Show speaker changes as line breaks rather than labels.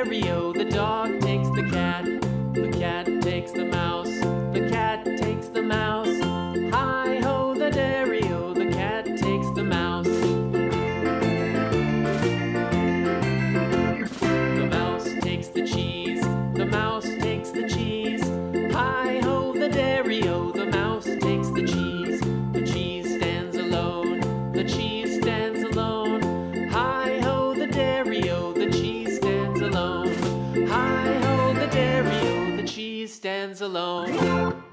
dairy-o, the dog takes the cat takes the mouse, the cat takes the mouse. Hi-ho, the dairy-o, the cat takes the mouse. The mouse takes the cheese, the mouse takes the cheese. Hi-ho, the dairy-o, the mouse takes the cheese. The cheese stands alone, the cheese stands alone. Hi-ho, the dairy-o, the cheese stands alone. Hi-ho, the dairy-o, the cheese stands alone.